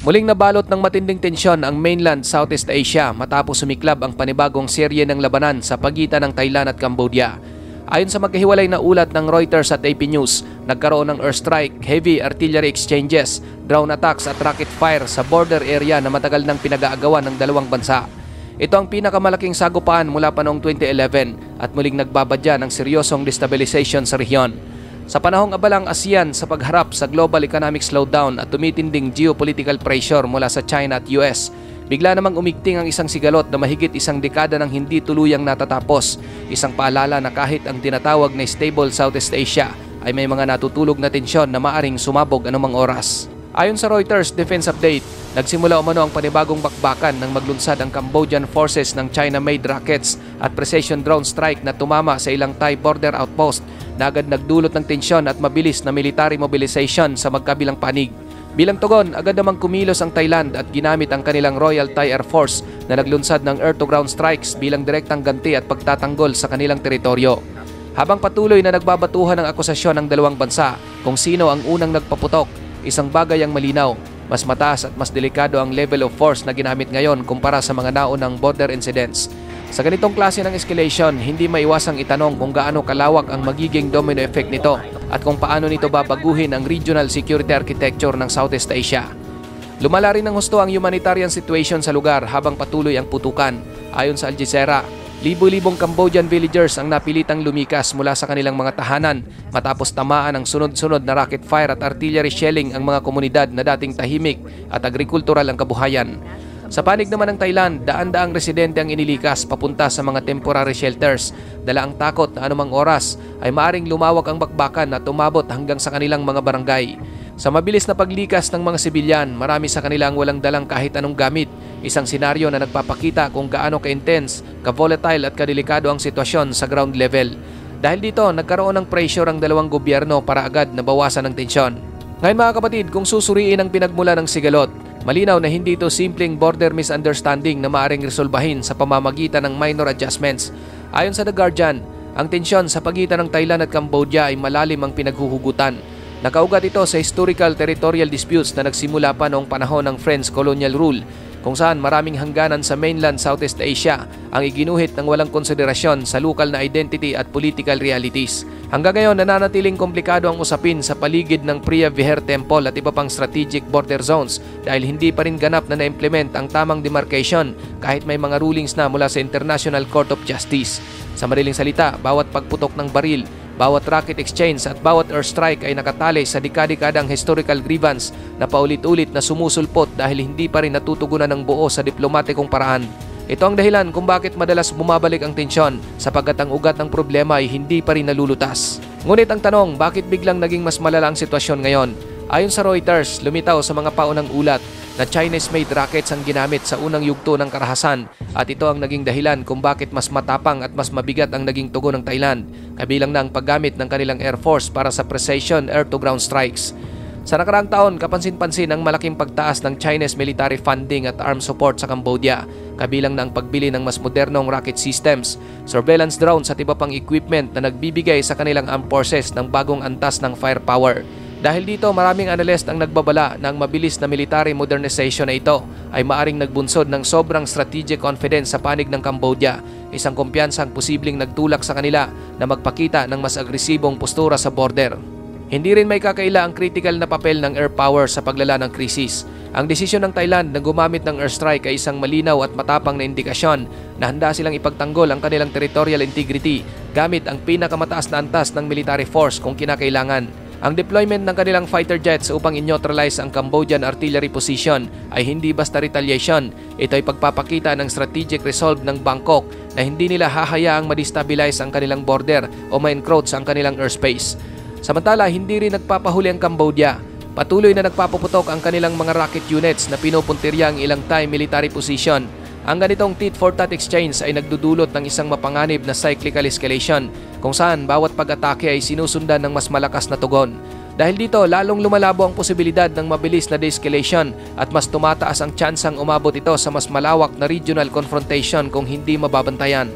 Muling nabalot ng matinding tensyon ang mainland Southeast Asia matapos sumiklab ang panibagong serye ng labanan sa pagitan ng Thailand at Cambodia. Ayon sa magkahiwalay na ulat ng Reuters at AP News, nagkaroon ng airstrike, heavy artillery exchanges, drone attacks at rocket fire sa border area na matagal nang pinag-aagawan ng dalawang bansa. Ito ang pinakamalaking sagupaan mula pa noong 2011 at muling nagbabadya ng seryosong destabilization sa rehiyon. Sa panahong abalang ASEAN sa pagharap sa global economic slowdown at tumitinding geopolitical pressure mula sa China at US, bigla namang umigting ang isang sigalot na mahigit isang dekada nang hindi tuluyang natatapos. Isang paalala na kahit ang tinatawag na stable Southeast Asia ay may mga natutulog na tensyon na maaring sumabog anumang oras. Ayon sa Reuters Defense Update, nagsimula umano ang panibagong bakbakan nang maglunsad ang Cambodian forces ng China-made rockets at precision drone strike na tumama sa ilang Thai border outpost na agad nagdulot ng tensyon at mabilis na military mobilization sa magkabilang panig. Bilang tugon, agad namang kumilos ang Thailand at ginamit ang kanilang Royal Thai Air Force na naglunsad ng air-to-ground strikes bilang direktang ganti at pagtatanggol sa kanilang teritoryo. Habang patuloy na nagbabatuhan ng akusasyon ng dalawang bansa kung sino ang unang nagpaputok, isang bagay ang malinaw, mas mataas at mas delikado ang level of force na ginamit ngayon kumpara sa mga naunang border incidents. Sa ganitong klase ng escalation, hindi maiwasang itanong kung gaano kalawak ang magiging domino effect nito at kung paano nito babaguhin ang regional security architecture ng Southeast Asia. Lumala rin ng husto ang humanitarian situation sa lugar habang patuloy ang putukan. Ayon sa Al Jazeera, libo-libong Cambodian villagers ang napilitang lumikas mula sa kanilang mga tahanan matapos tamaan ng sunod-sunod na rocket fire at artillery shelling ang mga komunidad na dating tahimik at agrikultural ang kabuhayan. Sa panig naman ng Thailand, daan-daang residente ang inilikas papunta sa mga temporary shelters. Dala ang takot na anumang oras ay maaring lumawak ang bakbakan at umabot hanggang sa kanilang mga barangay. Sa mabilis na paglikas ng mga sibilyan, marami sa kanilang walang dalang kahit anong gamit. Isang senaryo na nagpapakita kung gaano ka-intense, ka-volatile at kadelikado ang sitwasyon sa ground level. Dahil dito, nagkaroon ng pressure ang dalawang gobyerno para agad na bawasan ang tensyon. Ngayon mga kapatid, kung susuriin ang pinagmula ng sigalot, malinaw na hindi ito simpleng border misunderstanding na maaaring resolbahin sa pamamagitan ng minor adjustments. Ayon sa The Guardian, ang tensyon sa pagitan ng Thailand at Cambodia ay malalim ang pinaghuhugutan. Nakaugat ito sa historical territorial disputes na nagsimula pa noong panahon ng French colonial rule, kung saan maraming hangganan sa mainland Southeast Asia ang iginuhit ng walang konsiderasyon sa lokal na identity at political realities. Hanggang ngayon, nananatiling komplikado ang usapin sa paligid ng Preah Vihear Temple at iba pang strategic border zones dahil hindi pa rin ganap na na-implement ang tamang demarcation kahit may mga rulings na mula sa International Court of Justice. Sa madaling salita, bawat pagputok ng baril, bawat rocket exchange at bawat airstrike ay nakatali sa dekada-dekadang historical grievance na paulit-ulit na sumusulpot dahil hindi pa rin natutugunan ng buo sa diplomatikong paraan. Ito ang dahilan kung bakit madalas bumabalik ang tensyon sapagkat ang ugat ng problema ay hindi pa rin nalulutas. Ngunit ang tanong, bakit biglang naging mas malala ang sitwasyon ngayon? Ayon sa Reuters, lumitaw sa mga paunang ulat na Chinese-made rockets ang ginamit sa unang yugto ng karahasan at ito ang naging dahilan kung bakit mas matapang at mas mabigat ang naging tugon ng Thailand, kabilang na ang paggamit ng kanilang Air Force para sa precision air-to-ground strikes. Sa nakaraang taon, kapansin-pansin ang malaking pagtaas ng Chinese military funding at arms support sa Cambodia, kabilang na ang pagbili ng mas modernong rocket systems, surveillance drones at iba pang equipment na nagbibigay sa kanilang armed forces ng bagong antas ng firepower. Dahil dito, maraming analyst ang nagbabala na ang mabilis na military modernization na ito ay maaring nagbunsod ng sobrang strategic confidence sa panig ng Cambodia, isang kumpiyansang posibleng nagtulak sa kanila na magpakita ng mas agresibong postura sa border. Hindi rin may kakaila ang critical na papel ng air power sa paglala ng krisis. Ang desisyon ng Thailand na gumamit ng airstrike ay isang malinaw at matapang na indikasyon na handa silang ipagtanggol ang kanilang territorial integrity gamit ang pinakamataas na antas ng military force kung kinakailangan. Ang deployment ng kanilang fighter jets upang i-neutralize ang Cambodian artillery position ay hindi basta retaliation. Ito ay pagpapakita ng strategic resolve ng Bangkok na hindi nila hahayaang ma-destabilize ang kanilang border o ma-encroach ang kanilang airspace. Samantala, hindi rin nagpapahuli ang Cambodia. Patuloy na nagpapuputok ang kanilang mga rocket units na pinupuntirya ang ilang Thai military position. Ang ganitong tit-for-tat exchange ay nagdudulot ng isang mapanganib na cyclical escalation kung saan bawat pag-atake ay sinusundan ng mas malakas na tugon. Dahil dito, lalong lumalabo ang posibilidad ng mabilis na de-escalation at mas tumataas ang tsansang umabot ito sa mas malawak na regional confrontation kung hindi mababantayan.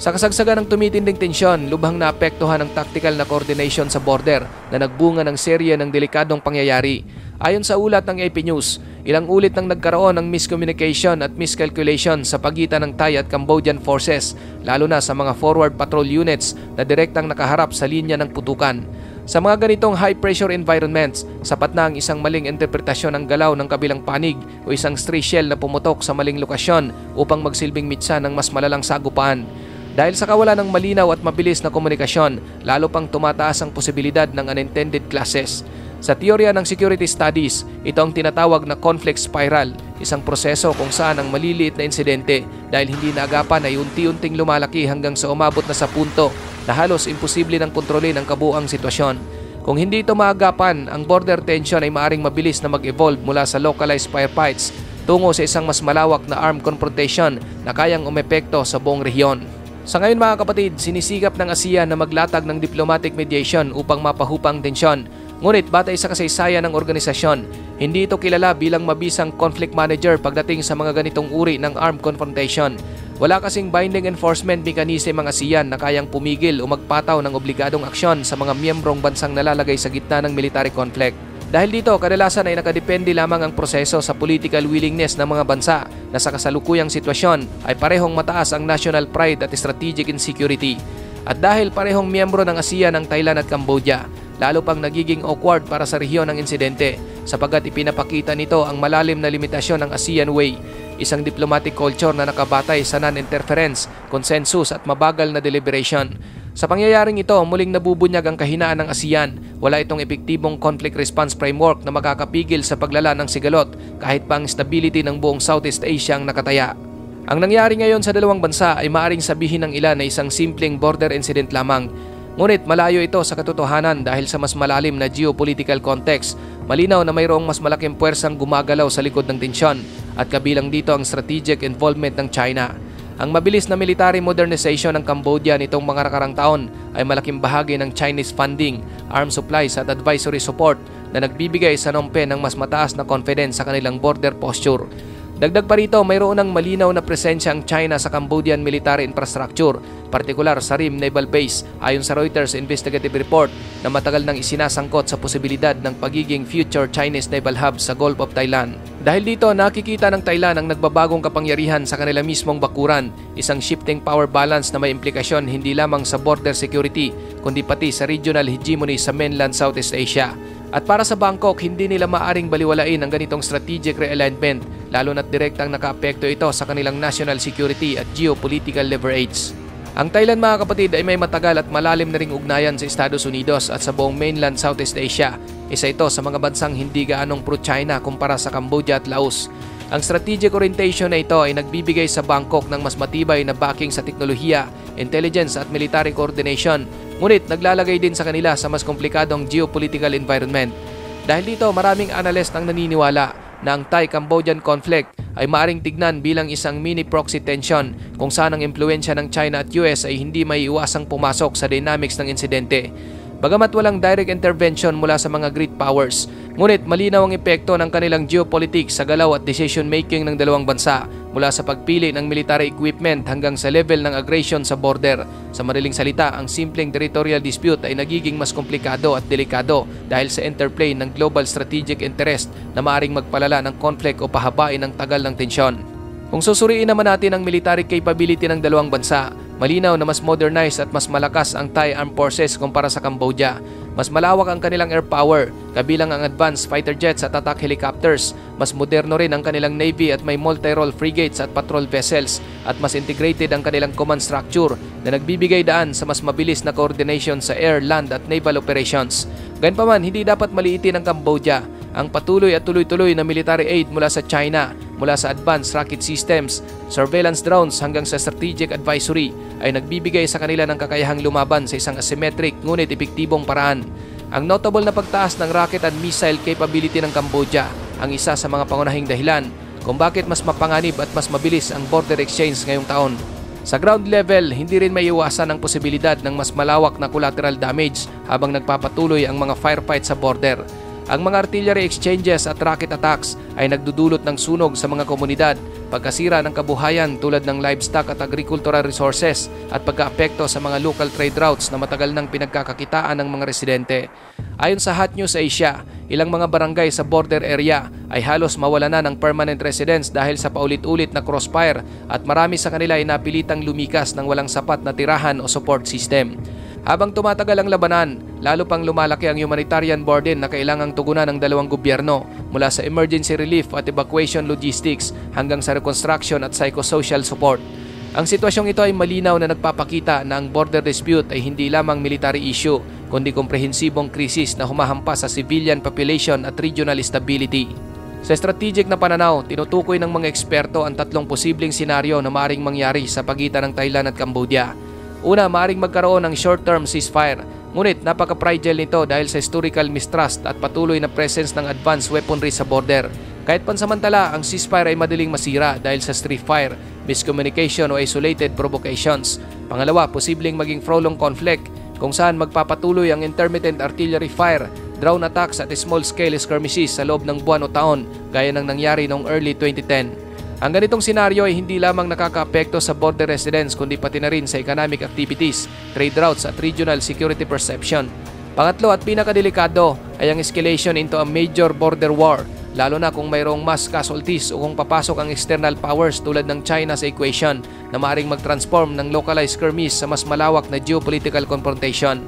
Sa kasagsagan ng tumitinding tensyon, lubhang naapektuhan ang tactical na coordination sa border na nagbunga ng serye ng delikadong pangyayari. Ayon sa ulat ng AP News, ilang ulit nang nagkaroon ng miscommunication at miscalculation sa pagitan ng Thai at Cambodian forces, lalo na sa mga forward patrol units na direktang nakaharap sa linya ng putukan. Sa mga ganitong high-pressure environments, sapat na ang isang maling interpretasyon ng galaw ng kabilang panig o isang stray shell na pumutok sa maling lokasyon upang magsilbing mitsa ng mas malalang sagupaan. Dahil sa kawalan ng malinaw at mabilis na komunikasyon, lalo pang tumataas ang posibilidad ng unintended clashes. Sa teorya ng security studies, ito ang tinatawag na conflict spiral, isang proseso kung saan ang maliliit na insidente dahil hindi naagapan ay unti-unting lumalaki hanggang sa umabot na sa punto na halos imposible nang kontrolin ang kabuuang sitwasyon. Kung hindi ito maagapan, ang border tension ay maaring mabilis na mag-evolve mula sa localized firefights tungo sa isang mas malawak na armed confrontation na kayang umepekto sa buong rehiyon. Sa ngayon mga kapatid, sinisikap ng ASEAN na maglatag ng diplomatic mediation upang mapahupang tensyon. Ngunit batay sa kasaysayan ng organisasyon, hindi ito kilala bilang mabisang conflict manager pagdating sa mga ganitong uri ng armed confrontation. Wala kasing binding enforcement mechanism ang ASEAN na kayang pumigil o magpataw ng obligadong aksyon sa mga miyembrong bansang nalalagay sa gitna ng military conflict. Dahil dito, kadalasan ay nakadepende lamang ang proseso sa political willingness ng mga bansa na sa kasalukuyang sitwasyon ay parehong mataas ang national pride at strategic insecurity. At dahil parehong miyembro ng ASEAN ang Thailand at Cambodia, lalo pang nagiging awkward para sa rehiyon ng insidente sapagkat ipinapakita nito ang malalim na limitasyon ng ASEAN Way, isang diplomatic culture na nakabatay sa non-interference, consensus at mabagal na deliberation. Sa pangyayaring ito, muling nabubunyag ang kahinaan ng ASEAN. Wala itong epektibong conflict response framework na makakapigil sa paglala ng sigalot kahit pa ang stability ng buong Southeast Asia ang nakataya. Ang nangyari ngayon sa dalawang bansa ay maaring sabihin ng ilan na isang simpleng border incident lamang. Ngunit malayo ito sa katotohanan dahil sa mas malalim na geopolitical context. Malinaw na mayroong mas malaking puwersang gumagalaw sa likod ng tensyon at kabilang dito ang strategic involvement ng China. Ang mabilis na military modernization ng Cambodia nitong mga nakarang taon ay malaking bahagi ng Chinese funding, arms supplies at advisory support na nagbibigay sa Phnom Penh ng mas mataas na confidence sa kanilang border posture. Dagdag pa rito, mayroon ng malinaw na presensya ang China sa Cambodian military infrastructure, partikular sa Rim Naval Base, ayon sa Reuters investigative report na matagal nang isinasangkot sa posibilidad ng pagiging future Chinese naval hub sa Gulf of Thailand. Dahil dito, nakikita ng Thailand ang nagbabagong kapangyarihan sa kanila mismong bakuran, isang shifting power balance na may implikasyon hindi lamang sa border security, kundi pati sa regional hegemony sa mainland Southeast Asia. At para sa Bangkok, hindi nila maaring baliwalain ang ganitong strategic realignment, lalo na't direktang nakaapekto ito sa kanilang national security at geopolitical leverage. Ang Thailand mga kapatid ay may matagal at malalim na ring ugnayan sa Estados Unidos at sa buong mainland Southeast Asia. Isa ito sa mga bansang hindi gaanong pro-China kumpara sa Cambodia at Laos. Ang strategic orientation na ito ay nagbibigay sa Bangkok ng mas matibay na backing sa teknolohiya, intelligence at military coordination, ngunit naglalagay din sa kanila sa mas komplikadong geopolitical environment. Dahil dito, maraming analyst ang naniniwala na ang Thai-Cambodian conflict ay maaring tignan bilang isang mini proxy tension kung saan ang impluensya ng China at US ay hindi maiiwasang pumasok sa dynamics ng insidente. Bagamat walang direct intervention mula sa mga great powers, ngunit malinaw ang epekto ng kanilang geopolitics sa galaw at decision-making ng dalawang bansa mula sa pagpili ng military equipment hanggang sa level ng aggression sa border. Sa madaling salita, ang simpleng territorial dispute ay nagiging mas komplikado at delikado dahil sa interplay ng global strategic interest na maaring magpalala ng conflict o pahabain ng tagal ng tensyon. Kung susuriin naman natin ang military capability ng dalawang bansa, malinaw na mas modernized at mas malakas ang Thai Armed Forces kumpara sa Cambodia. Mas malawak ang kanilang air power, kabilang ang advanced fighter jets at attack helicopters. Mas moderno rin ang kanilang navy at may multi-role frigates at patrol vessels. At mas integrated ang kanilang command structure na nagbibigay daan sa mas mabilis na coordination sa air, land at naval operations. Gayunpaman, hindi dapat maliitin ang Cambodia. Ang patuloy at tuloy-tuloy na military aid mula sa China, mula sa advanced rocket systems, surveillance drones hanggang sa strategic advisory ay nagbibigay sa kanila ng kakayahang lumaban sa isang asymmetric ngunit epektibong paraan. Ang notable na pagtaas ng rocket and missile capability ng Cambodia ang isa sa mga pangunahing dahilan kung bakit mas mapanganib at mas mabilis ang border exchange ngayong taon. Sa ground level, hindi rin maiiwasan ang posibilidad ng mas malawak na collateral damage habang nagpapatuloy ang mga firefight sa border. Ang mga artillery exchanges at rocket attacks ay nagdudulot ng sunog sa mga komunidad, pagkasira ng kabuhayan tulad ng livestock at agricultural resources at pagkaapekto sa mga local trade routes na matagal nang pinagkakakitaan ng mga residente. Ayon sa Hot News Asia, ilang mga barangay sa border area ay halos mawala na ng permanent residents dahil sa paulit-ulit na crossfire at marami sa kanila ay napilitang lumikas ng walang sapat na tirahan o support system. Habang tumatagal ang labanan, lalo pang lumalaki ang humanitarian burden na kailangang tugunan ng dalawang gobyerno mula sa emergency relief at evacuation logistics hanggang sa reconstruction at psychosocial support. Ang sitwasyong ito ay malinaw na nagpapakita na ang border dispute ay hindi lamang military issue, kundi komprehensibong krisis na humahampas sa civilian population at regional stability. Sa strategic na pananaw, tinutukoy ng mga eksperto ang tatlong posibleng senaryo na maaaring mangyari sa pagitan ng Thailand at Cambodia. Una, maaaring magkaroon ng short-term ceasefire, ngunit napaka-fragile nito dahil sa historical mistrust at patuloy na presence ng advanced weaponry sa border. Kahit pansamantala, ang ceasefire ay madaling masira dahil sa street fire, miscommunication o isolated provocations. Pangalawa, posibleng maging prolonged conflict kung saan magpapatuloy ang intermittent artillery fire, drone attacks at small-scale skirmishes sa loob ng buwan o taon gaya ng nangyari noong early 2010. Ang ganitong senaryo ay hindi lamang nakakaapekto sa border residents kundi pati na rin sa economic activities, trade routes at regional security perception. Pangatlo at pinakadelikado ay ang escalation into a major border war, lalo na kung mayroong mass casualties o kung papasok ang external powers tulad ng China sa equation na maaaring mag-transform ng localized skirmish sa mas malawak na geopolitical confrontation.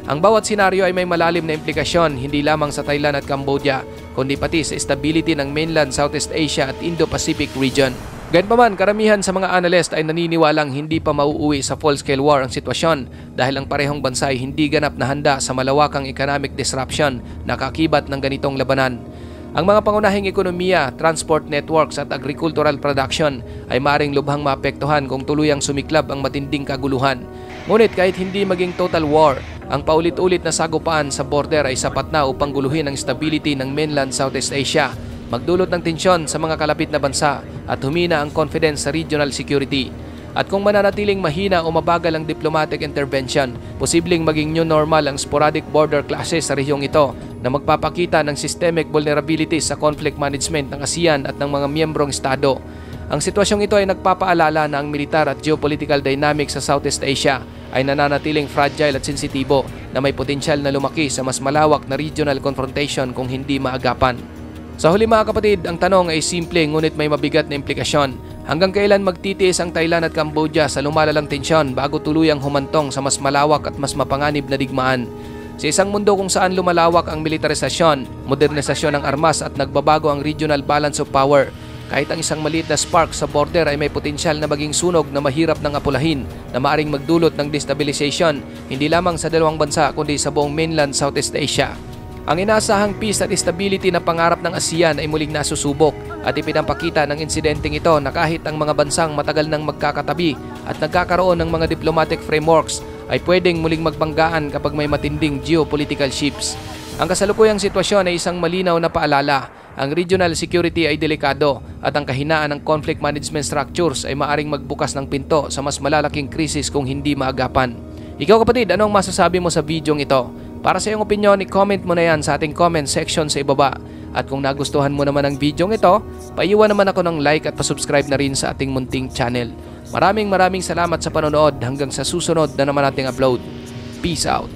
Ang bawat senaryo ay may malalim na implikasyon hindi lamang sa Thailand at Cambodia, kundi pati sa stability ng mainland Southeast Asia at Indo-Pacific region. Gayunpaman, karamihan sa mga analyst ay naniniwalang hindi pa mauuwi sa full-scale war ang sitwasyon dahil ang parehong bansa ay hindi ganap na handa sa malawakang economic disruption na kakibat ng ganitong labanan. Ang mga pangunahing ekonomiya, transport networks at agricultural production ay maaaring lubhang maapektuhan kung tuluyang sumiklab ang matinding kaguluhan. Ngunit kahit hindi maging total war, ang paulit-ulit na sagupaan sa border ay sapat na upang guluhin ang stability ng mainland Southeast Asia, magdulot ng tensyon sa mga kalapit na bansa at humina ang confidence sa regional security. At kung mananatiling mahina o mabagal ang diplomatic intervention, posibleng maging new normal ang sporadic border clashes sa rehiyong ito na magpapakita ng systemic vulnerabilities sa conflict management ng ASEAN at ng mga miyembrong estado. Ang sitwasyong ito ay nagpapaalala na ang militar at geopolitical dynamics sa Southeast Asia ay nananatiling fragile at sensitibo na may potensyal na lumaki sa mas malawak na regional confrontation kung hindi maagapan. Sa huli mga kapatid, ang tanong ay simple ngunit may mabigat na implikasyon. Hanggang kailan magtitiis ang Thailand at Cambodia sa lumalalang tensyon bago tuluyang humantong sa mas malawak at mas mapanganib na digmaan? Sa isang mundo kung saan lumalawak ang militarisasyon, modernisasyon ng armas at nagbabago ang regional balance of power, kahit ang isang maliit na spark sa border ay may potensyal na maging sunog na mahirap nang apulahin na maaring magdulot ng destabilization hindi lamang sa dalawang bansa kundi sa buong mainland Southeast Asia. Ang inaasahang peace at stability na pangarap ng ASEAN ay muling nasusubok at ipinapakita ng insidenteng ito na kahit ang mga bansang matagal nang magkakatabi at nagkakaroon ng mga diplomatic frameworks ay pwedeng muling magbanggaan kapag may matinding geopolitical shifts. Ang kasalukuyang sitwasyon ay isang malinaw na paalala. Ang regional security ay delikado at ang kahinaan ng conflict management structures ay maaring magbukas ng pinto sa mas malalaking krisis kung hindi maagapan. Ikaw kapatid, anong masasabi mo sa videong ito? Para sa iyong opinion, i-comment mo na yan sa ating comment section sa ibaba. At kung nagustuhan mo naman ang videong ito, paiwan naman ako ng like at pasubscribe na rin sa ating munting channel. Maraming salamat sa panonood hanggang sa susunod na naman nating upload. Peace out!